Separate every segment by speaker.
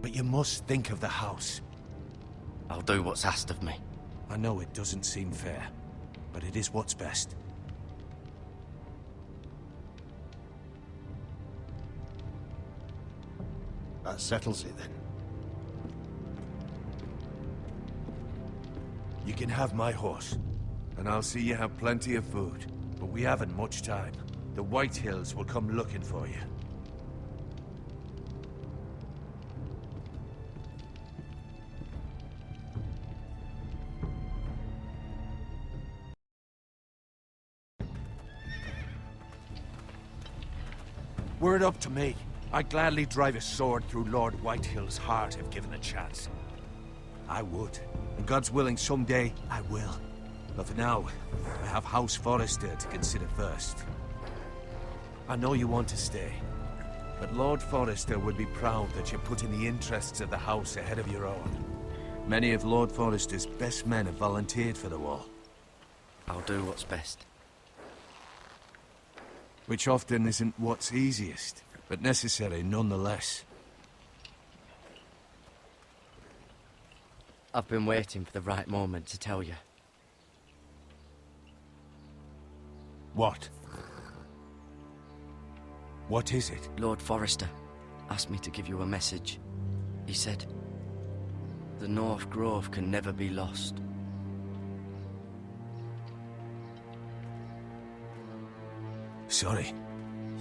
Speaker 1: But you must think of the house.
Speaker 2: I'll do what's asked of me.
Speaker 1: I know it doesn't seem fair, but it is what's best.
Speaker 3: That settles it then.
Speaker 1: You can have my horse, and I'll see you have plenty of food. But we haven't much time. The White Hills will come looking for you. Word up to me. I'd gladly drive a sword through Lord Whitehill's heart if given a chance. I would. And God's willing, someday I will. But for now, I have House Forrester to consider first. I know you want to stay, but Lord Forrester would be proud that you're putting the interests of the house ahead of your own. Many of Lord Forrester's best men have volunteered for the war.
Speaker 2: I'll do what's best.
Speaker 1: Which often isn't what's easiest, but necessary nonetheless.
Speaker 2: I've been waiting for the right moment to tell you.
Speaker 1: What? What is it?
Speaker 2: Lord Forrester asked me to give you a message. He said, the North Grove can never be lost.
Speaker 1: Sorry,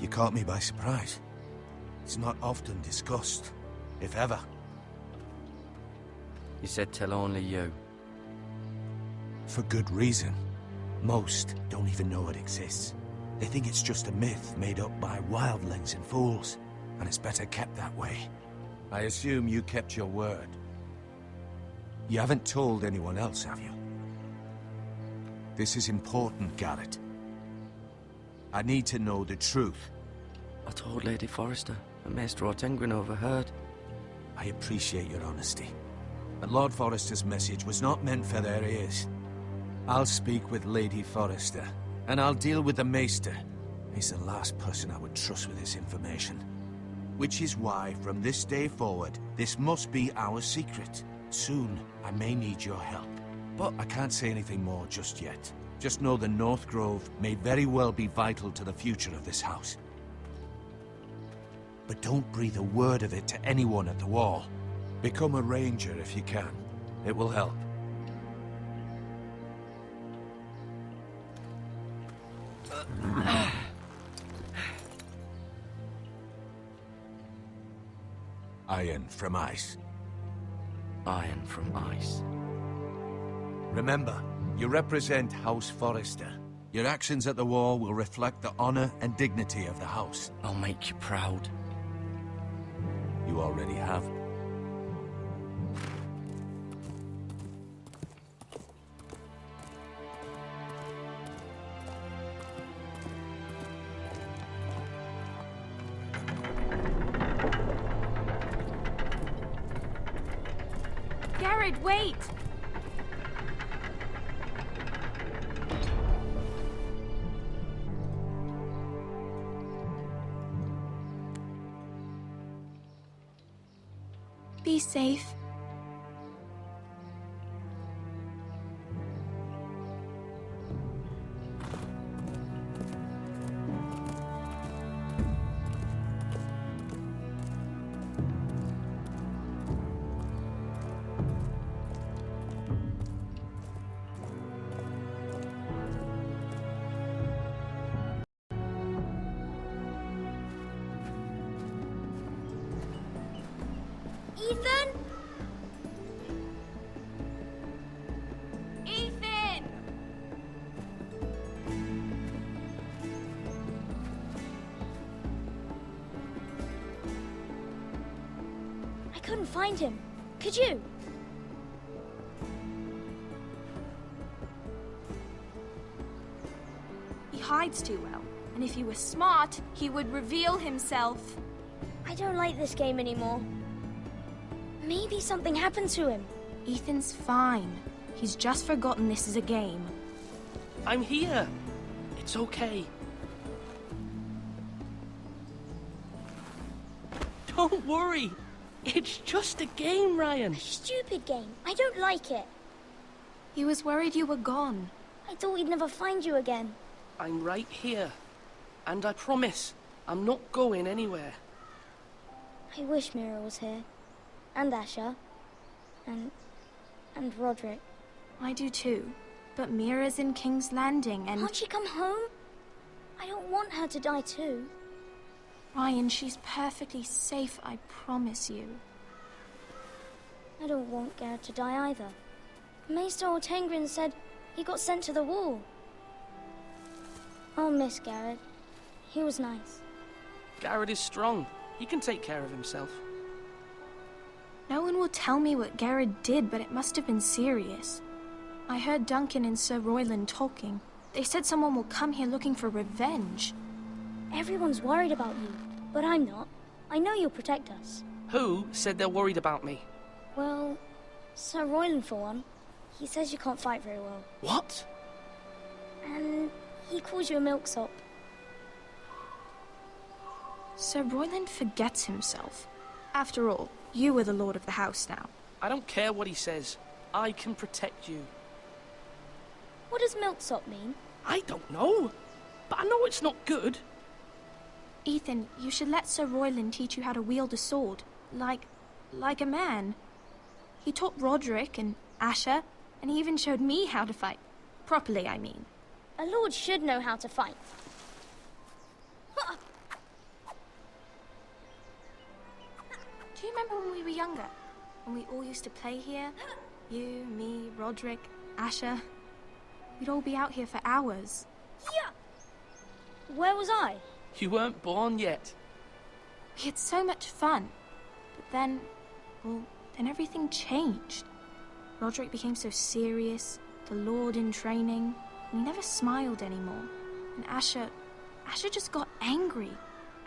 Speaker 1: you caught me by surprise. It's not often discussed, if ever.
Speaker 2: He said tell only you.
Speaker 1: For good reason. Most don't even know it exists. They think it's just a myth made up by wildlings and fools, and it's better kept that way. I assume you kept your word. You haven't told anyone else, have you? This is important, Garrett. I need to know the truth.
Speaker 2: I told Lady Forrester, and Maester Ortengryn overheard.
Speaker 1: I appreciate your honesty. But Lord Forrester's message was not meant for their ears. I'll speak with Lady Forrester, and I'll deal with the Maester. He's the last person I would trust with this information. Which is why, from this day forward, this must be our secret. Soon, I may need your help. But I can't say anything more just yet. Just know the North Grove may very well be vital to the future of this house. But don't breathe a word of it to anyone at the wall. Become a ranger if you can. It will help. Iron from ice.
Speaker 2: Iron from ice.
Speaker 1: Remember, you represent House Forrester. Your actions at the war will reflect the honor and dignity of the house.
Speaker 2: I'll make you proud.
Speaker 1: You already have.
Speaker 4: Garrett, wait! Be safe. Ethan? Ethan! I couldn't find him. Could you? He hides too well. And if he was smart, he would reveal himself.
Speaker 5: I don't like this game anymore. Maybe something happened to him.
Speaker 4: Ethan's fine. He's just forgotten this is a game.
Speaker 6: I'm here. It's okay. Don't worry. It's just a game, Ryan.
Speaker 5: Stupid game. I don't like it.
Speaker 4: He was worried you were gone.
Speaker 5: I thought we'd never find you again.
Speaker 6: I'm right here. And I promise, I'm not going anywhere.
Speaker 5: I wish Mira was here. And Asher. And Roderick.
Speaker 4: I do too. But Mira's in King's Landing and...
Speaker 5: Can't she come home? I don't want her to die too.
Speaker 4: Ryan, she's perfectly safe, I promise you.
Speaker 5: I don't want Garrett to die either. Maester Ortengrin said he got sent to the wall. I'll miss Garrett. He was nice.
Speaker 6: Garrett is strong. He can take care of himself.
Speaker 4: No one will tell me what Garrett did, but it must have been serious. I heard Duncan and Sir Royland talking. They said someone will come here looking for revenge.
Speaker 5: Everyone's worried about you, but I'm not. I know you'll protect us.
Speaker 6: Who said they're worried about me?
Speaker 5: Well, Sir Royland for one. He says you can't fight very well.
Speaker 6: What?
Speaker 5: And he calls you a milksop.
Speaker 4: Sir Royland forgets himself. After all, you are the lord of the house now.
Speaker 6: I don't care what he says. I can protect you.
Speaker 5: What does milksop mean?
Speaker 6: I don't know. But I know it's not good.
Speaker 4: Ethan, you should let Sir Royland teach you how to wield a sword. Like a man. He taught Roderick and Asher, and he even showed me how to fight. Properly, I mean.
Speaker 5: A lord should know how to fight.
Speaker 4: Do you remember when we were younger? When we all used to play here? You, me, Roderick, Asher. We'd all be out here for hours.
Speaker 5: Yeah. Where was I?
Speaker 6: You weren't born yet.
Speaker 4: We had so much fun. But then, well, then everything changed. Roderick became so serious, the Lord in training. And he never smiled anymore. And Asher just got angry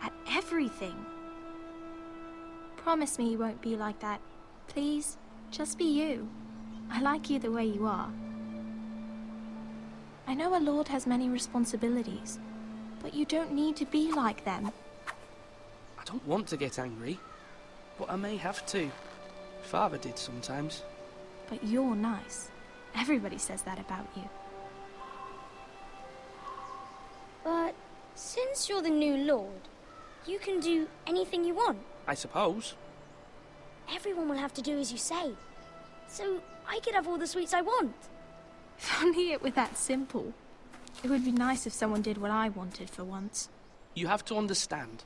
Speaker 4: at everything. Promise me you won't be like that. Please, just be you. I like you the way you are. I know a lord has many responsibilities, but you don't need to be like them.
Speaker 6: I don't want to get angry, but I may have to. Father did sometimes.
Speaker 4: But you're nice. Everybody says that about you.
Speaker 5: But since you're the new lord, you can do anything you want.
Speaker 6: I suppose.
Speaker 5: Everyone will have to do as you say. So I could have all the sweets I want.
Speaker 4: If only it were that simple. It would be nice if someone did what I wanted for once.
Speaker 6: You have to understand.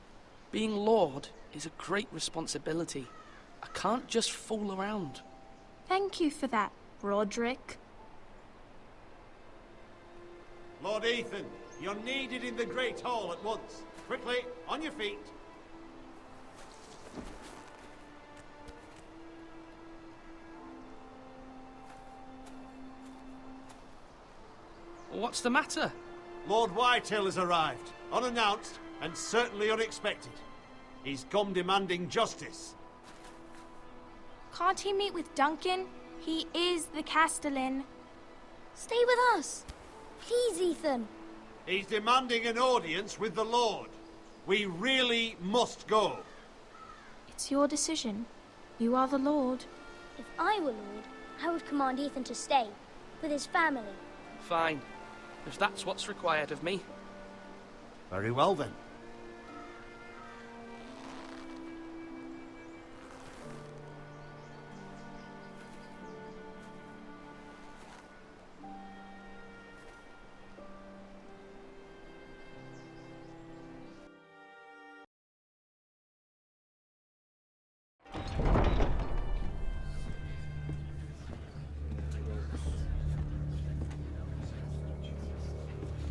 Speaker 6: Being Lord is a great responsibility. I can't just fool around.
Speaker 4: Thank you for that, Roderick.
Speaker 3: Lord Ethan, you're needed in the Great Hall at once. Quickly, on your feet.
Speaker 6: What's the matter?
Speaker 3: Lord Whitehill has arrived, unannounced and certainly unexpected. He's come demanding justice.
Speaker 4: Can't he meet with Duncan? He is the Castellan.
Speaker 5: Stay with us. Please, Ethan.
Speaker 3: He's demanding an audience with the Lord. We really must go.
Speaker 4: It's your decision. You are the Lord.
Speaker 5: If I were lord, I would command Ethan to stay with his family.
Speaker 6: Fine. If that's what's required of me.
Speaker 3: Very well then.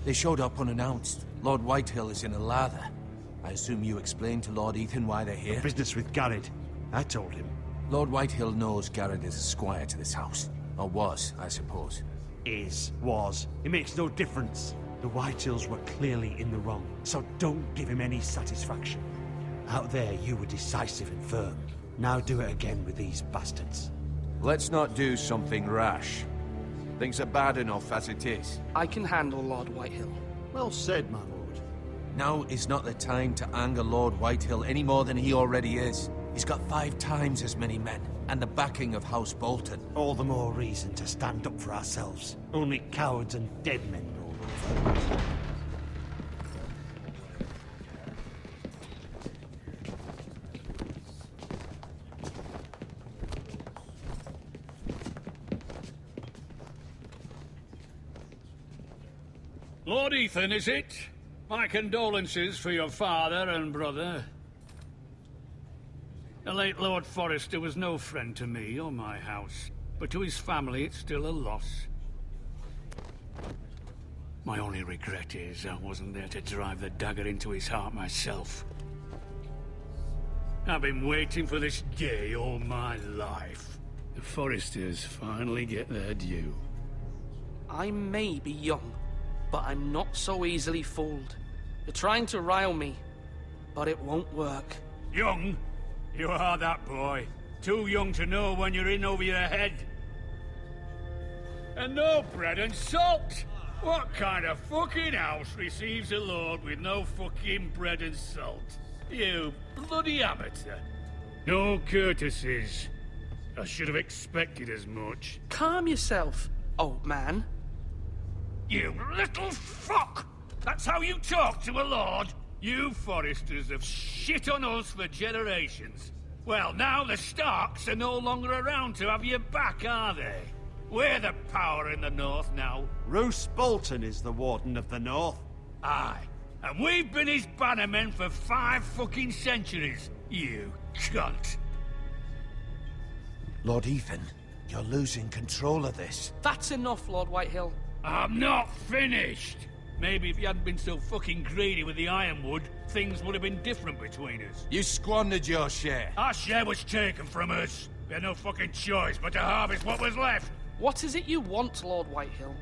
Speaker 1: They showed up unannounced. Lord Whitehill is in a lather. I assume you explained to Lord Ethan why they're here?
Speaker 3: Business with Garrett. I told him.
Speaker 1: Lord Whitehill knows Garrett is a squire to this house. Or was, I suppose.
Speaker 7: Was. It makes no difference. The Whitehills were clearly in the wrong, so don't give him any satisfaction. Out there, you were decisive and firm. Now do it again with these bastards.
Speaker 1: Let's not do something rash. Things are bad enough as it is.
Speaker 6: I can handle Lord Whitehill.
Speaker 3: Well said, my lord.
Speaker 1: Now is not the time to anger Lord Whitehill any more than he already is. He's got 5 times as many men, and the backing of House Bolton.
Speaker 7: All the more reason to stand up for ourselves. Only cowards and dead men rule over.
Speaker 8: Lord Ethan, is it? My condolences for your father and brother. The late Lord Forrester was no friend to me or my house, but to his family it's still a loss. My only regret is I wasn't there to drive the dagger into his heart myself. I've been waiting for this day all my life. The Forresters finally get their due.
Speaker 6: I may be young, but I'm not so easily fooled. You're trying to rile me, but it won't work.
Speaker 8: Young? You are that boy. Too young to know when you're in over your head. And no bread and salt! What kind of fucking house receives a lord with no fucking bread and salt? You bloody amateur. No courtesies. I should have expected as much.
Speaker 6: Calm yourself, old man.
Speaker 8: You little fuck! That's how you talk to a lord? You Forresters have shit on us for generations. Well, now the Starks are no longer around to have your back, are they? We're the power in the north now.
Speaker 3: Roose Bolton is the Warden of the North.
Speaker 8: Aye. And we've been his bannermen for 5 fucking centuries, you cunt.
Speaker 1: Lord Ethan, you're losing control of this.
Speaker 6: That's enough, Lord Whitehill.
Speaker 8: I'm not finished! Maybe if you hadn't been so fucking greedy with the ironwood, things would have been different between us.
Speaker 1: You squandered your share.
Speaker 8: Our share was taken from us. We had no fucking choice but to harvest what was left.
Speaker 6: What is it you want, Lord Whitehill?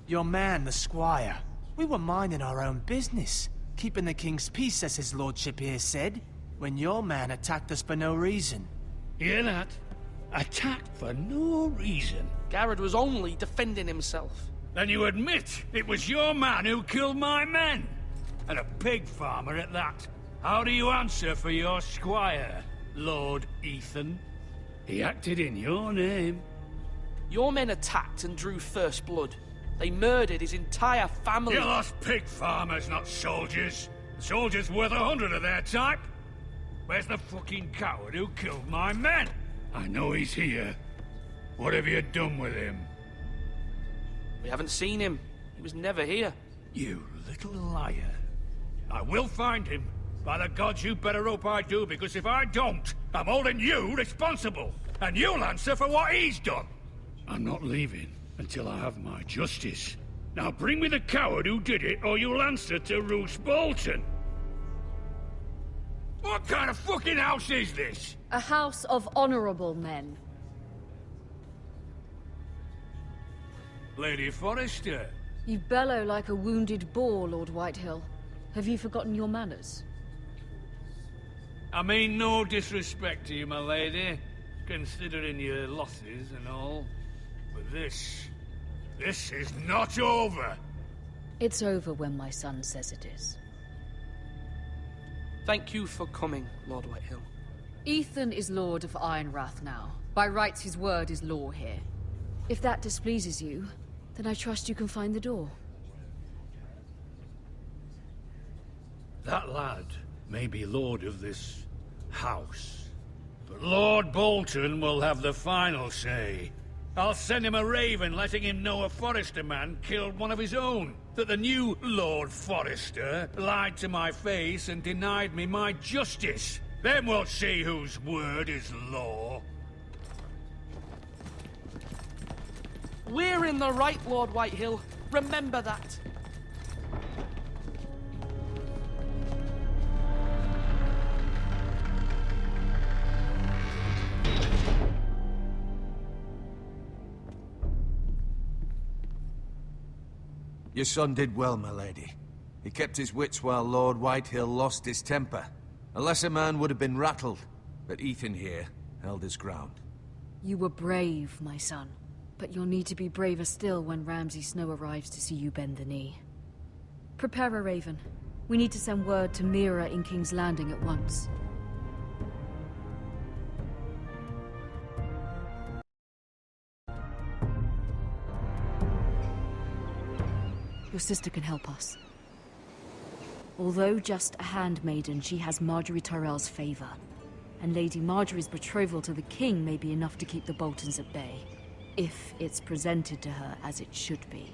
Speaker 9: Your man, the squire. We were minding our own business, keeping the king's peace, as his lordship here said, when your man attacked us for no reason.
Speaker 8: Hear that? Attacked for no reason.
Speaker 6: Garrett was only defending himself.
Speaker 8: Then you admit it was your man who killed my men? And a pig farmer at that. How do you answer for your squire, Lord Ethan? He acted in your name.
Speaker 6: Your men attacked and drew first blood. They murdered his entire family.
Speaker 8: You lost pig farmers, not soldiers. Soldiers worth 100 of their type. Where's the fucking coward who killed my men? I know he's here. What have you done with him?
Speaker 6: We haven't seen him. He was never here.
Speaker 8: You little liar. I will find him. By the gods, you better hope I do, because if I don't, I'm holding you responsible. And you'll answer for what he's done. I'm not leaving until I have my justice. Now bring me the coward who did it, or you'll answer to Roose Bolton. What kind of fucking house is this?
Speaker 10: A house of honorable men.
Speaker 8: Lady Forrester.
Speaker 10: You bellow like a wounded boar, Lord Whitehill. Have you forgotten your manners?
Speaker 8: I mean no disrespect to you, my lady, considering your losses and all. But this is not over.
Speaker 10: It's over when my son says it is.
Speaker 6: Thank you for coming, Lord Whitehill.
Speaker 10: Ethan is Lord of Ironrath now. By rights, his word is law here. If that displeases you, then I trust you can find the door.
Speaker 8: That lad may be lord of this house, but Lord Bolton will have the final say. I'll send him a raven letting him know a Forrester man killed one of his own. That the new Lord Forrester lied to my face and denied me my justice. Then we'll see whose word is law.
Speaker 6: We're in the right, Lord Whitehill. Remember that.
Speaker 1: Your son did well, my lady. He kept his wits while Lord Whitehill lost his temper. A lesser man would have been rattled, but Ethan here held his ground.
Speaker 10: You were brave, my son. But you'll need to be braver still when Ramsay Snow arrives to see you bend the knee. Prepare a Raven. We need to send word to Mira in King's Landing at once. Your sister can help us. Although just a handmaiden, she has Marjorie Tyrell's favor. And Lady Marjorie's betrothal to the king may be enough to keep the Boltons at bay. If it's presented to her as it should be.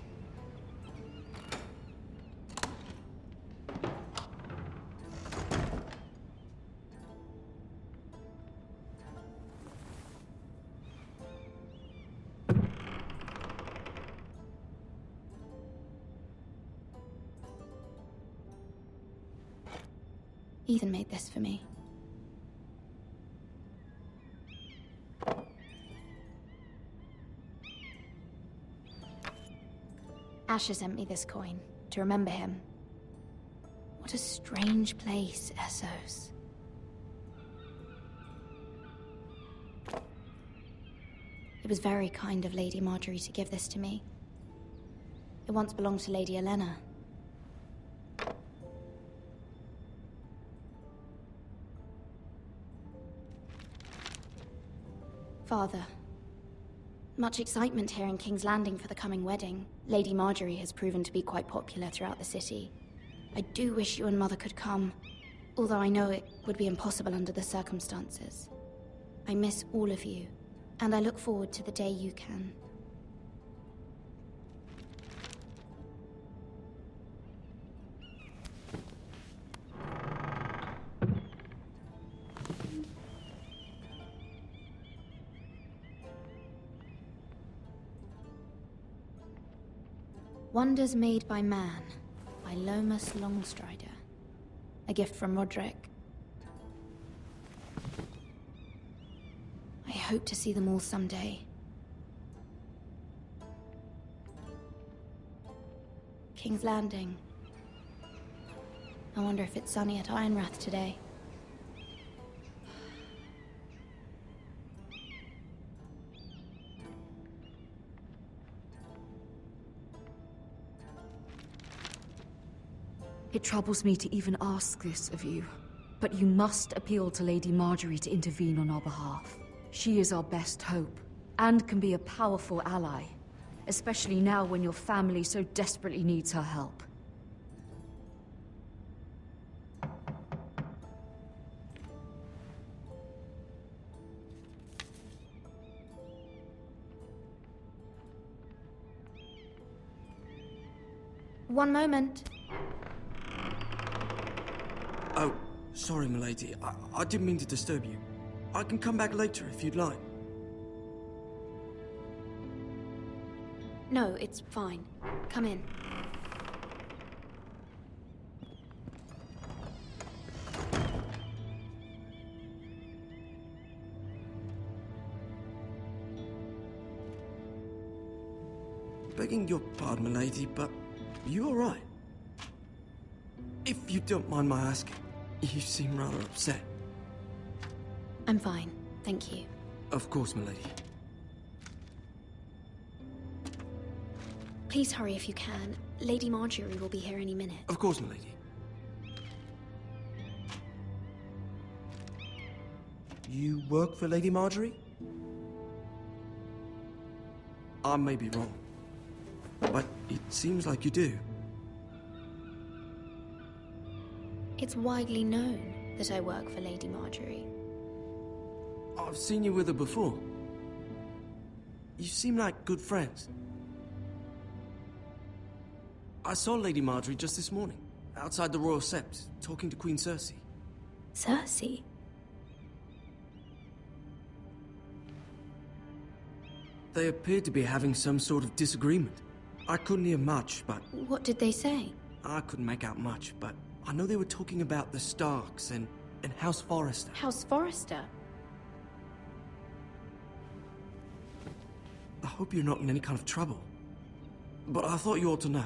Speaker 4: Ethan made this for me. Asher sent me this coin to remember him. What a strange place, Essos. It was very kind of Lady Marjorie to give this to me. It once belonged to Lady Elena. Father, much excitement here in King's Landing for the coming wedding. Lady Marjorie has proven to be quite popular throughout the city. I do wish you and Mother could come, although I know it would be impossible under the circumstances. I miss all of you, and I look forward to the day you can. Wonders Made by Man, by Lomas Longstrider. A gift from Roderick. I hope to see them all someday. King's Landing. I wonder if it's sunny at Ironrath today.
Speaker 10: It troubles me to even ask this of you, but you must appeal to Lady Marjorie to intervene on our behalf. She is our best hope, and can be a powerful ally, especially now when your family so desperately needs her help.
Speaker 4: One moment.
Speaker 2: Oh, sorry, milady. I didn't mean to disturb you. I can come back later if you'd like.
Speaker 4: No, it's fine. Come in.
Speaker 2: Begging your pardon, milady, but you all right? If you don't mind my asking, you seem rather upset.
Speaker 4: I'm fine, thank you.
Speaker 2: Of course, milady.
Speaker 4: Please hurry if you can. Lady Marjorie will be here any minute.
Speaker 2: Of course, milady. You work for Lady Marjorie? I may be wrong, but it seems like you do.
Speaker 4: It's widely known that I work for Lady Marjorie.
Speaker 2: I've seen you with her before. You seem like good friends. I saw Lady Marjorie just this morning, outside the Royal Sept, talking to Queen Cersei.
Speaker 4: Cersei?
Speaker 2: They appeared to be having some sort of disagreement. I couldn't hear much, but...
Speaker 4: What did they say?
Speaker 2: I couldn't make out much, but I know they were talking about the Starks and House Forrester.
Speaker 4: House Forrester?
Speaker 2: I hope you're not in any kind of trouble. But I thought you ought to know.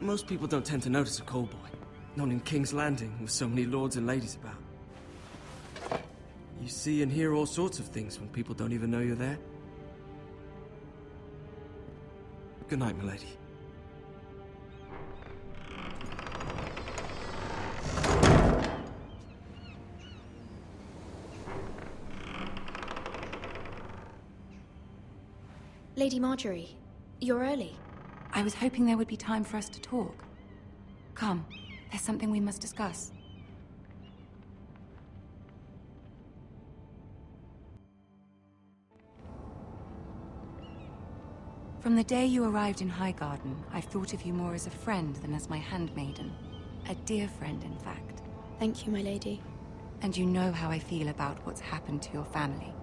Speaker 2: Most people don't tend to notice a call boy. Not in King's Landing, with so many lords and ladies about. You see and hear all sorts of things when people don't even know you're there. Good night, milady.
Speaker 4: Lady Marjorie, you're early.
Speaker 11: I was hoping there would be time for us to talk. Come, there's something we must discuss. From the day you arrived in Highgarden, I've thought of you more as a friend than as my handmaiden. A dear friend, in fact.
Speaker 4: Thank you, my lady.
Speaker 11: And you know how I feel about what's happened to your family.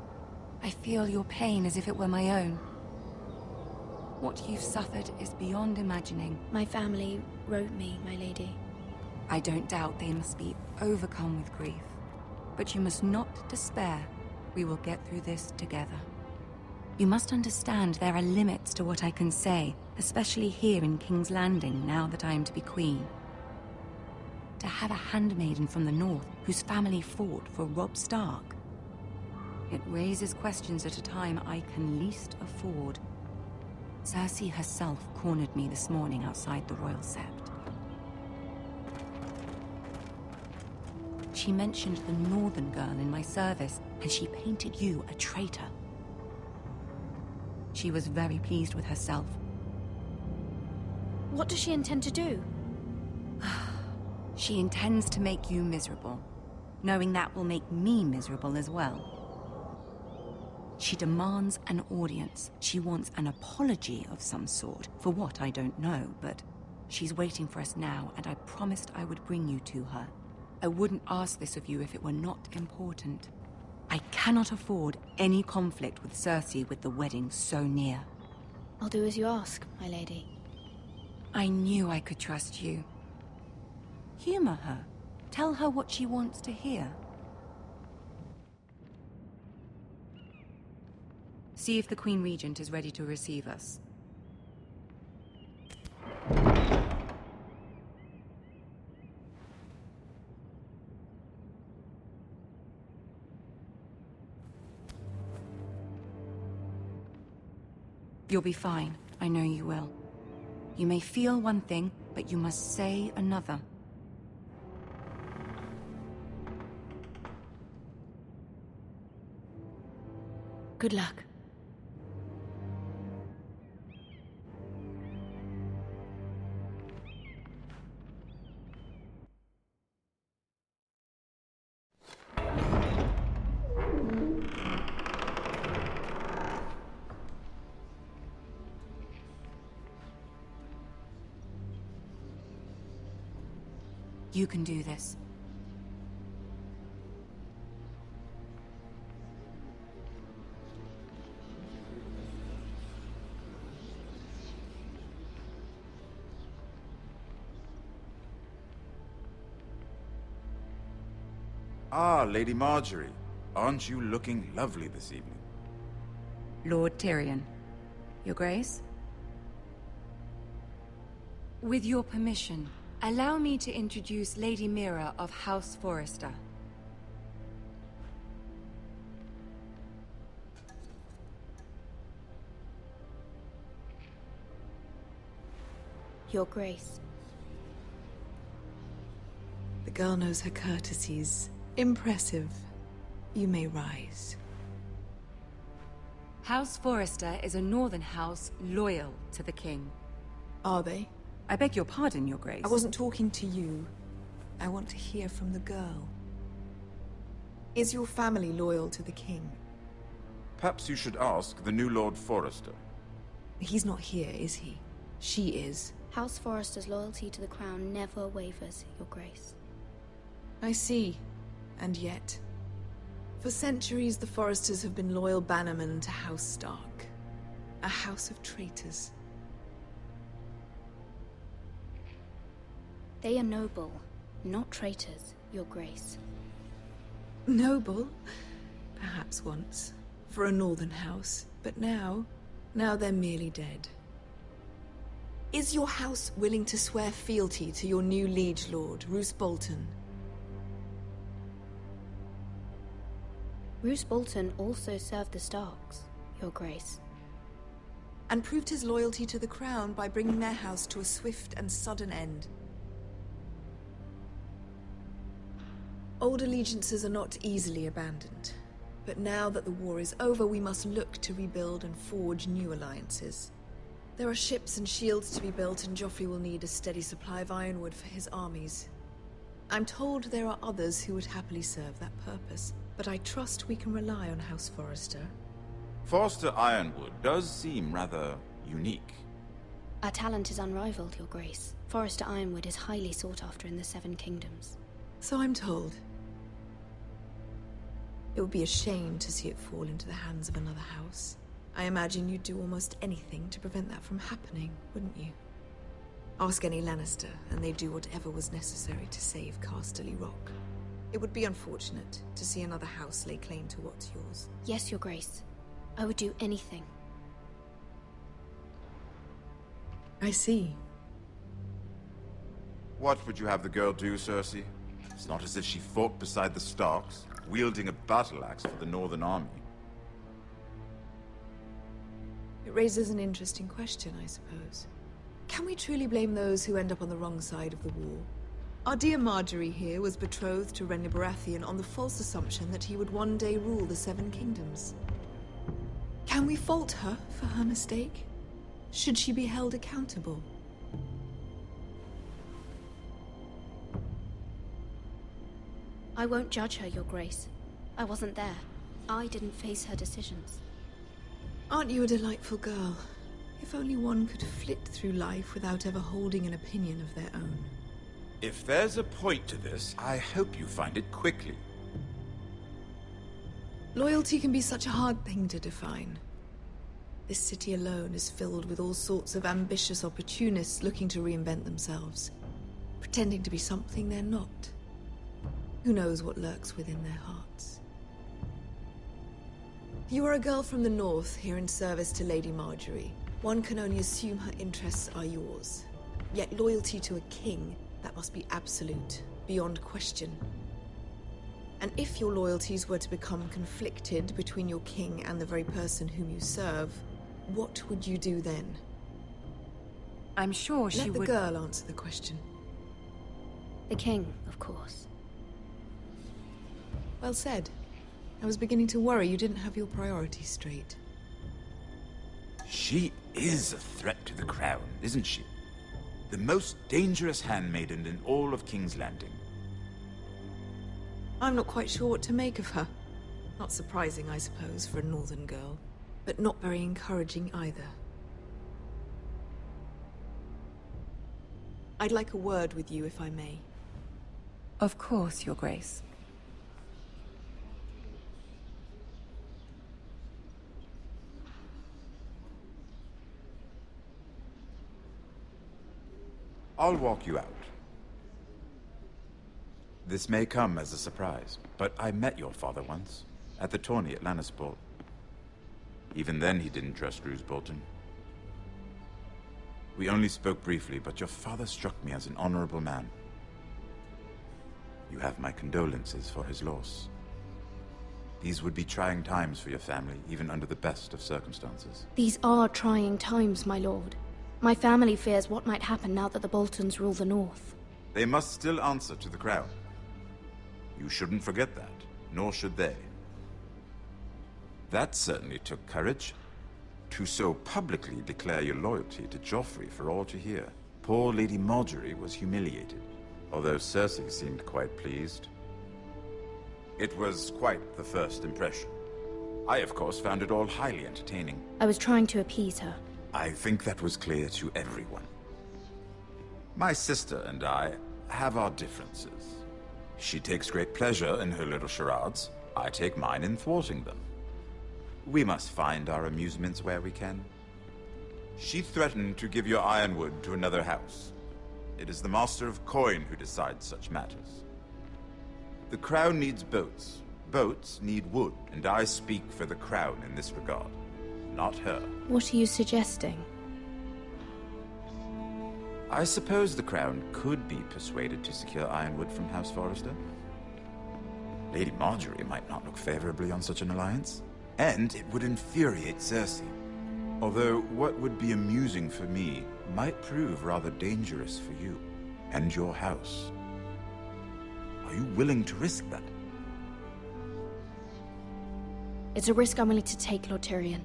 Speaker 11: I feel your pain as if it were my own. What you've suffered is beyond imagining.
Speaker 4: My family wrote me, my lady.
Speaker 11: I don't doubt they must be overcome with grief. But you must not despair. We will get through this together. You must understand there are limits to what I can say, especially here in King's Landing, now that I am to be queen. To have a handmaiden from the north whose family fought for Robb Stark. It raises questions at a time I can least afford. Cersei herself cornered me this morning outside the Royal Sept. She mentioned the Northern girl in my service, and she painted you a traitor. She was very pleased with herself.
Speaker 4: What does she intend to do?
Speaker 11: She intends to make you miserable, knowing that will make me miserable as well. She demands an audience. She wants an apology of some sort, for what I don't know, but she's waiting for us now, and I promised I would bring you to her. I wouldn't ask this of you if it were not important. I cannot afford any conflict with Cersei with the wedding so near.
Speaker 4: I'll do as you ask, my lady.
Speaker 11: I knew I could trust you. Humor her. Tell her what she wants to hear. See if the Queen Regent is ready to receive us. You'll be fine. I know you will. You may feel one thing, but you must say another.
Speaker 10: Good luck.
Speaker 11: You can do this.
Speaker 12: Ah, Lady Marjorie. Aren't you looking lovely this evening?
Speaker 11: Lord Tyrion. Your Grace? With your permission, allow me to introduce Lady Mira of House Forrester.
Speaker 4: Your Grace.
Speaker 13: The girl knows her courtesies. Impressive. You may rise.
Speaker 11: House Forrester is a northern house loyal to the king.
Speaker 13: Are they?
Speaker 11: I beg your pardon, Your Grace.
Speaker 13: I wasn't talking to you. I want to hear from the girl. Is your family loyal to the king?
Speaker 12: Perhaps you should ask the new Lord Forrester.
Speaker 13: He's not here, is he? She is.
Speaker 4: House Forrester's loyalty to the crown never wavers, Your Grace.
Speaker 13: I see. And yet... For centuries, the Forresters have been loyal bannermen to House Stark. A house of traitors.
Speaker 4: They are noble, not traitors, Your Grace.
Speaker 13: Noble? Perhaps once. For a northern house. But now they're merely dead. Is your house willing to swear fealty to your new liege lord, Roose Bolton?
Speaker 4: Roose Bolton also served the Starks, Your Grace.
Speaker 13: and proved his loyalty to the crown by bringing their house to a swift and sudden end. Old allegiances are not easily abandoned, but now that the war is over, we must look to rebuild and forge new alliances. There are ships and shields to be built, and Joffrey will need a steady supply of ironwood for his armies. I'm told there are others who would happily serve that purpose, but I trust we can rely on House Forrester.
Speaker 12: Forrester Ironwood does seem rather unique.
Speaker 14: Our talent is unrivaled, Your Grace. Forrester Ironwood is highly sought after in the Seven Kingdoms.
Speaker 13: So I'm told. It would be a shame to see it fall into the hands of another house. I imagine you'd do almost anything to prevent that from happening, wouldn't you? Ask any Lannister, and they'd do whatever was necessary to save Casterly Rock. It would be unfortunate to see another house lay claim to what's yours.
Speaker 14: Yes, Your Grace. I would do anything.
Speaker 13: I see.
Speaker 12: What would you have the girl do, Cersei? It's not as if she fought beside the Starks, wielding a battle axe for the Northern Army.
Speaker 13: It raises an interesting question, I suppose. Can we truly blame those who end up on the wrong side of the war? Our dear Marjorie here was betrothed to Renly Baratheon on the false assumption that he would one day rule the Seven Kingdoms. Can we fault her for her mistake? Should she be held accountable?
Speaker 14: I won't judge her, Your Grace. I wasn't there. I didn't face her decisions.
Speaker 13: Aren't you a delightful girl? If only one could flit through life without ever holding an opinion of their own.
Speaker 12: If there's a point to this, I hope you find it quickly.
Speaker 13: Loyalty can be such a hard thing to define. This city alone is filled with all sorts of ambitious opportunists looking to reinvent themselves, pretending to be something they're not. Who knows what lurks within their hearts? You are a girl from the north, here in service to Lady Marjorie. One can only assume her interests are yours. Yet loyalty to a king, that must be absolute, beyond question. And if your loyalties were to become conflicted between your king and the very person whom you serve, what would you do then?
Speaker 11: I'm sure she would...
Speaker 13: Let the girl answer the question.
Speaker 14: The king, of course.
Speaker 13: Well said. I was beginning to worry you didn't have your priorities straight.
Speaker 12: She is a threat to the crown, isn't she? The most dangerous handmaiden in all of King's Landing.
Speaker 13: I'm not quite sure what to make of her. Not surprising, I suppose, for a northern girl, but not very encouraging either. I'd like a word with you, if I may.
Speaker 11: Of course, Your Grace.
Speaker 12: I'll walk you out. This may come as a surprise, but I met your father once, at the tourney at Lannisport. Even then he didn't trust Roose Bolton. We only spoke briefly, but your father struck me as an honorable man. You have my condolences for his loss. These would be trying times for your family, even under the best of circumstances.
Speaker 14: These are trying times, my lord. My family fears what might happen now that the Boltons rule the North.
Speaker 12: They must still answer to the crown. You shouldn't forget that, nor should they. That certainly took courage. To so publicly declare your loyalty to Joffrey for all to hear. Poor Lady Marjorie was humiliated, although Cersei seemed quite pleased. It was quite the first impression. I, of course, found it all highly entertaining.
Speaker 14: I was trying to appease her.
Speaker 12: I think that was clear to everyone. My sister and I have our differences. She takes great pleasure in her little charades. I take mine in thwarting them. We must find our amusements where we can. She threatened to give your ironwood to another house. It is the Master of Coin who decides such matters. The crown needs boats. Boats need wood, and I speak for the crown in this regard. Not her.
Speaker 14: What are you suggesting?
Speaker 12: I suppose the crown could be persuaded to secure ironwood from House Forrester. Lady Marjorie might not look favorably on such an alliance, and it would infuriate Cersei. Although what would be amusing for me might prove rather dangerous for you and your house. Are you willing to risk that?
Speaker 14: It's a risk I'm willing to take, Lord Tyrion.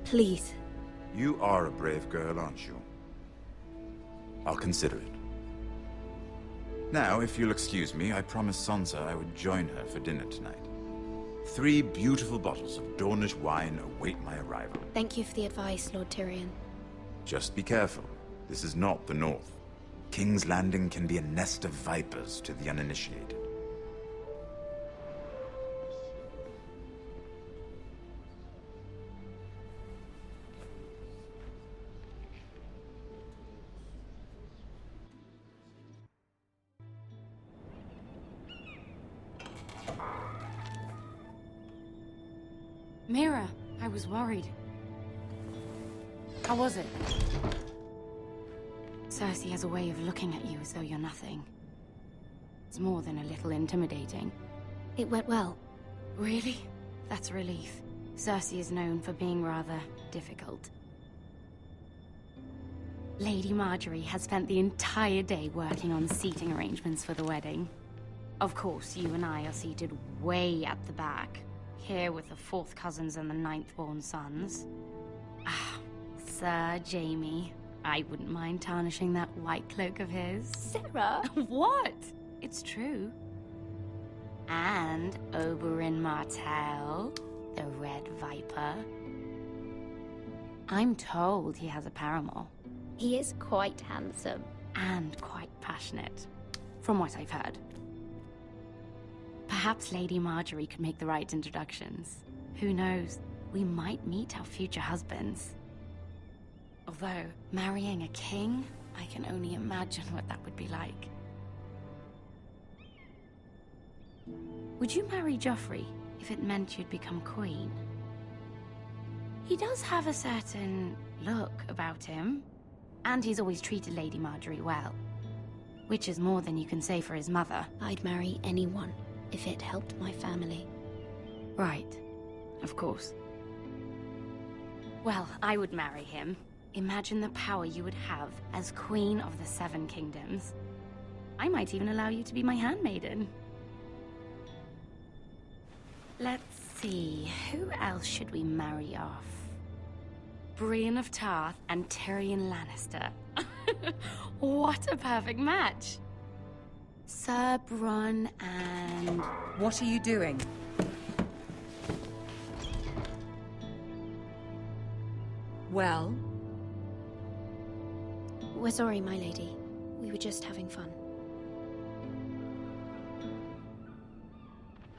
Speaker 14: Please.
Speaker 12: You are a brave girl, aren't you? I'll consider it. Now, if you'll excuse me, I promised Sansa I would join her for dinner tonight. 3 beautiful bottles of Dornish wine await my arrival.
Speaker 14: Thank you for the advice, Lord Tyrion.
Speaker 12: Just be careful. This is not the North. King's Landing can be a nest of vipers to the uninitiated.
Speaker 10: Mira, I was worried. How was it? Cersei has a way of looking at you as though you're nothing. It's more than a little intimidating.
Speaker 14: It went well.
Speaker 10: Really? That's a relief. Cersei is known for being rather difficult. Lady Marjorie has spent the entire day working on seating arrangements for the wedding. Of course, you and I are seated way at the back, here with the 4th cousins and the 9th-born sons. Ah, Sir Jaime. I wouldn't mind tarnishing that white cloak of his.
Speaker 14: Sarah!
Speaker 10: What? It's true. And Oberyn Martell, the Red Viper. I'm told he has a paramour.
Speaker 14: He is quite handsome.
Speaker 10: And quite passionate, from what I've heard. Perhaps Lady Marjorie could make the right introductions. Who knows? We might meet our future husbands. Although, marrying a king, I can only imagine what that would be like. Would you marry Joffrey if it meant you'd become queen? He does have a certain look about him, and he's always treated Lady Marjorie well. Which is more than you can say for his mother.
Speaker 14: I'd marry anyone if it helped my family.
Speaker 10: Right. Of course. Well, I would marry him. Imagine the power you would have as Queen of the 7 Kingdoms. I might even allow you to be my handmaiden. Let's see, who else should we marry off? Brienne of Tarth and Tyrion Lannister. What a perfect match! Sir Bronn and...
Speaker 11: What are you doing? Well?
Speaker 14: We're sorry, my lady. We were just having fun.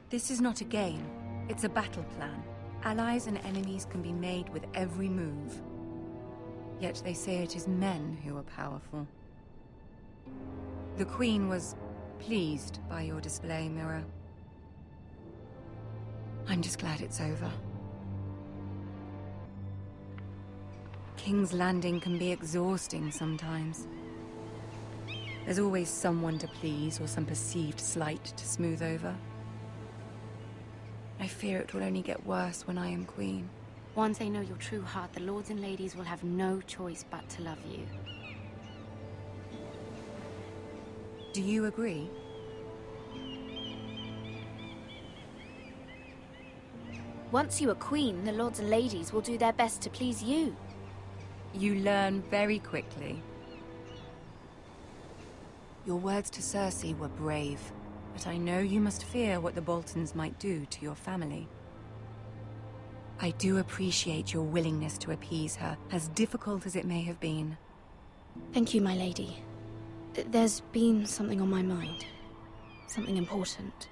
Speaker 11: This is not a game. It's a battle plan. Allies and enemies can be made with every move. Yet they say it is men who are powerful. The Queen was pleased by your display, Mira. I'm just glad it's over. King's Landing can be exhausting sometimes. There's always someone to please or some perceived slight to smooth over. I fear it will only get worse when I am queen.
Speaker 10: Once they know your true heart, the lords and ladies will have no choice but to love you.
Speaker 11: Do you agree?
Speaker 14: Once you are queen, the lords and ladies will do their best to please you.
Speaker 11: You learn very quickly. Your words to Cersei were brave, but I know you must fear what the Boltons might do to your family. I do appreciate your willingness to appease her, as difficult as it may have been.
Speaker 14: Thank you, my lady. There's been something on my mind. Something important.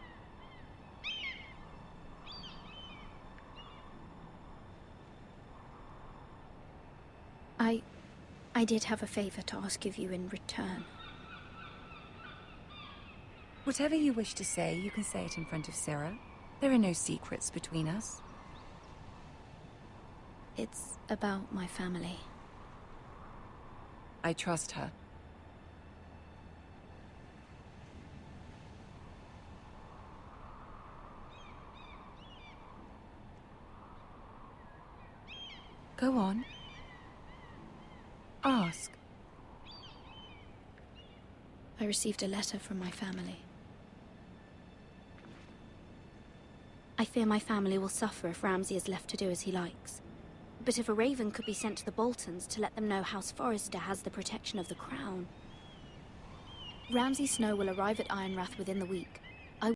Speaker 14: I did have a favor to ask of you in return.
Speaker 11: Whatever you wish to say, you can say it in front of Syrah. There are no secrets between us.
Speaker 14: It's about my family.
Speaker 11: I trust her. Go on. Ask.
Speaker 14: I received a letter from my family. I fear my family will suffer if Ramsay is left to do as he likes. But if a raven could be sent to the Boltons to let them know House Forrester has the protection of the crown... Ramsay Snow will arrive at Ironrath within the week,